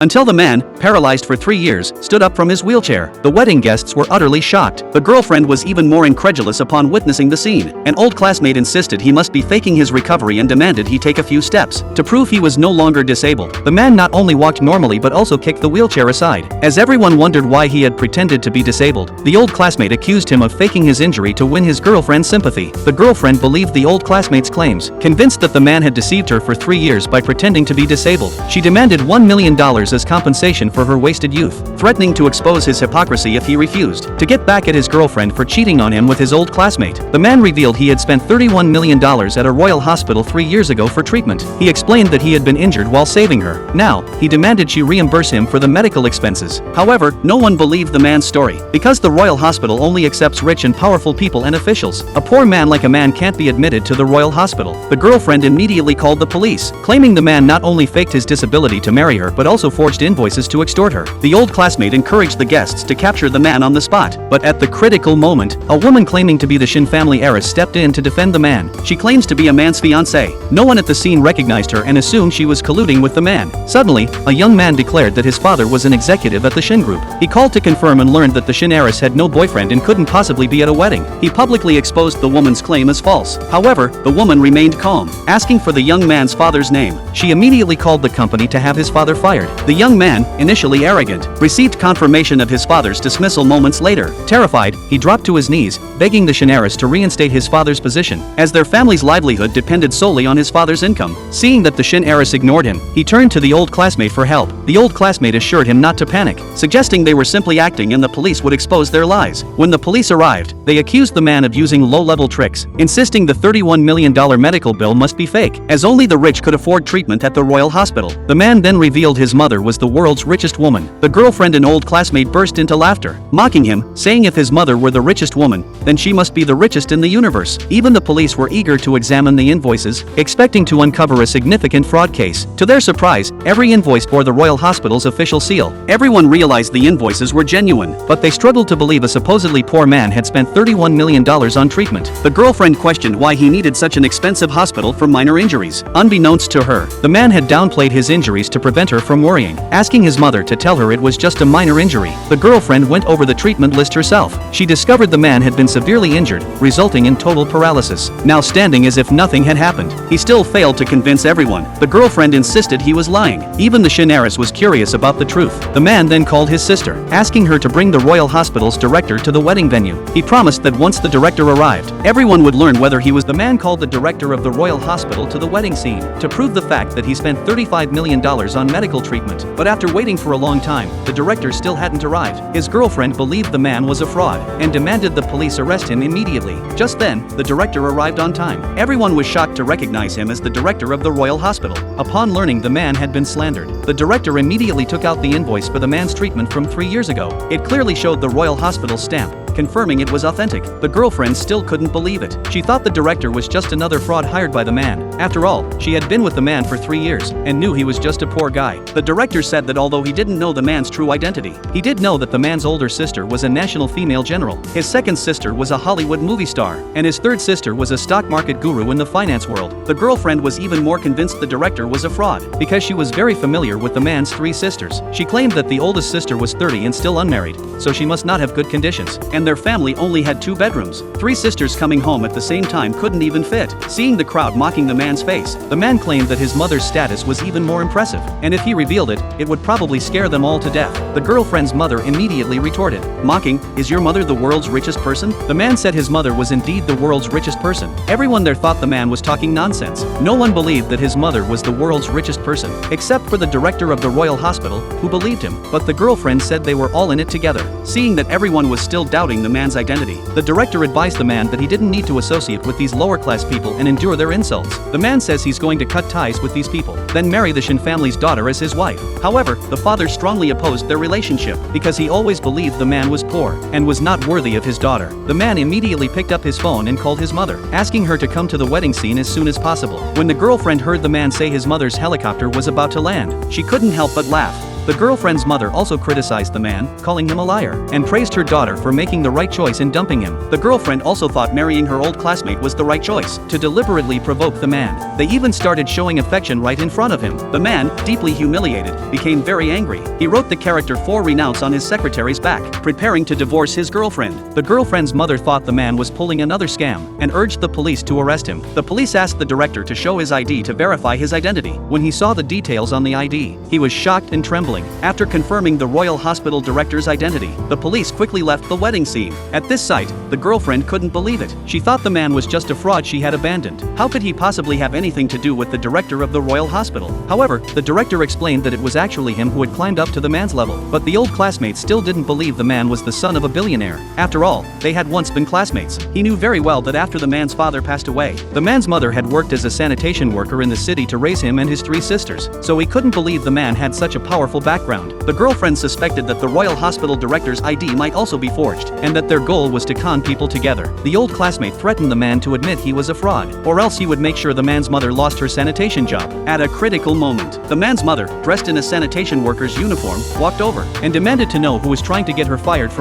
Until the man, paralyzed for 3 years, stood up from his wheelchair. The wedding guests were utterly shocked. The girlfriend was even more incredulous upon witnessing the scene. An old classmate insisted he must be faking his recovery and demanded he take a few steps to prove he was no longer disabled. The man not only walked normally but also kicked the wheelchair aside. As everyone wondered why he had pretended to be disabled, the old classmate accused him of faking his injury to win his girlfriend's sympathy. The girlfriend believed the old classmate's claims, convinced that the man had deceived her for 3 years by pretending to be disabled. She demanded $1 million as compensation for her wasted youth, threatening to expose his hypocrisy if he refused to get back at his girlfriend for cheating on him with his old classmate. The man revealed he had spent $31 million at a royal hospital 3 years ago for treatment. He explained that he had been injured while saving her. Now, he demanded she reimburse him for the medical expenses. However, no one believed the man's story, because the royal hospital only accepts rich and powerful people and officials. A poor man like a man can't be admitted to the royal hospital. The girlfriend immediately called the police, claiming the man not only faked his disability to marry her but also forged invoices to extort her. The old classmate encouraged the guests to capture the man on the spot, but at the critical moment, a woman claiming to be the Shin family heiress stepped in to defend the man. She claims to be a man's fiancée. No one at the scene recognized her and assumed she was colluding with the man. Suddenly, a young man declared that his father was an executive at the Shin group. He called to confirm and learned that the Shin heiress had no boyfriend and couldn't possibly be at a wedding. He publicly exposed the woman's claim as false. However, the woman remained calm, asking for the young man's father's name. She immediately called the company to have his father fired. The young man, initially arrogant, received confirmation of his father's dismissal moments later. Terrified, he dropped to his knees, begging the Shin heiress to reinstate his father's position, as their family's livelihood depended solely on his father's income. Seeing that the Shin heiress ignored him, he turned to the old classmate for help. The old classmate assured him not to panic, suggesting they were simply acting and the police would expose their lies. When the police arrived, they accused the man of using low-level tricks, insisting the $31 million medical bill must be fake, as only the rich could afford treatment at the royal hospital. The man then revealed his mother was the world's richest woman. The girlfriend and old classmate burst into laughter, mocking him, saying if his mother were the richest woman, then she must be the richest in the universe. Even the police were eager to examine the invoices, expecting to uncover a significant fraud case. To their surprise, every invoice bore the royal hospital's official seal. Everyone realized the invoices were genuine, but they struggled to believe a supposedly poor man had spent $31 million on treatment. The girlfriend questioned why he needed such an expensive hospital for minor injuries. Unbeknownst to her, the man had downplayed his injuries to prevent her from worrying, asking his mother to tell her it was just a minor injury. The girlfriend went over the treatment list herself. She discovered the man had been severely injured, resulting in total paralysis. Now standing as if nothing had happened, he still failed to convince everyone. The girlfriend insisted he was lying. Even the Shin heiress was curious about the truth. The man then called his sister, asking her to bring the royal hospital's director to the wedding venue. He promised that once the director arrived, everyone would learn whether he was. The man called the director of the royal hospital to the wedding scene to prove the fact that he spent $35 million on medical treatment. But after waiting for a long time, the director still hadn't arrived. His girlfriend believed the man was a fraud and demanded the police arrest him immediately. Just then, the director arrived on time. Everyone was shocked to recognize him as the director of the royal hospital. Upon learning the man had been slandered, the director immediately took out the invoice for the man's treatment from 3 years ago. It clearly showed the royal hospital's stamp, confirming it was authentic. The girlfriend still couldn't believe it. She thought the director was just another fraud hired by the man. After all, she had been with the man for 3 years and knew he was just a poor guy. The director said that although he didn't know the man's true identity, he did know that the man's older sister was a national female general. His second sister was a Hollywood movie star, and his third sister was a stock market guru in the finance world. The girlfriend was even more convinced the director was a fraud because she was very familiar with the man's 3 sisters. She claimed that the oldest sister was 30 and still unmarried, so she must not have good conditions, and their family only had 2 bedrooms. 3 sisters coming home at the same time couldn't even fit. Seeing the crowd mocking the man's face, the man claimed that his mother's status was even more impressive, and if he revealed it, it would probably scare them all to death. The girlfriend's mother immediately retorted, mocking, "Is your mother the world's richest person?" The man said his mother was indeed the world's richest person. Everyone there thought the man was talking nonsense. No one believed that his mother was the world's richest person, except for the director of the royal hospital, who believed him. But the girlfriend said they were all in it together. Seeing that everyone was still doubting the man's identity, the director advised the man that he didn't need to associate with these lower-class people and endure their insults. The man says he's going to cut ties with these people, then marry the Shin family's daughter as his wife. However, the father strongly opposed their relationship because he always believed the man was poor and was not worthy of his daughter. The man immediately picked up his phone and called his mother, asking her to come to the wedding scene as soon as possible. When the girlfriend heard the man say his mother's helicopter was about to land, she couldn't help but laugh. The girlfriend's mother also criticized the man, calling him a liar, and praised her daughter for making the right choice in dumping him. The girlfriend also thought marrying her old classmate was the right choice, to deliberately provoke the man. They even started showing affection right in front of him. The man, deeply humiliated, became very angry. He wrote the character 4 renounce on his secretary's back, preparing to divorce his girlfriend. The girlfriend's mother thought the man was pulling another scam, and urged the police to arrest him. The police asked the director to show his ID to verify his identity. When he saw the details on the ID, he was shocked and trembling. After confirming the Royal Hospital director's identity, the police quickly left the wedding scene. At this sight, the girlfriend couldn't believe it. She thought the man was just a fraud she had abandoned. How could he possibly have anything to do with the director of the Royal Hospital? However, the director explained that it was actually him who had climbed up to the man's level. But the old classmate still didn't believe the man was the son of a billionaire. After all, they had once been classmates. He knew very well that after the man's father passed away, the man's mother had worked as a sanitation worker in the city to raise him and his 3 sisters, so he couldn't believe the man had such a powerful background. The girlfriend suspected that the Royal Hospital director's ID might also be forged, and that their goal was to con people together. The old classmate threatened the man to admit he was a fraud, or else he would make sure the man's mother lost her sanitation job. At a critical moment, the man's mother, dressed in a sanitation worker's uniform, walked over and demanded to know who was trying to get her fired from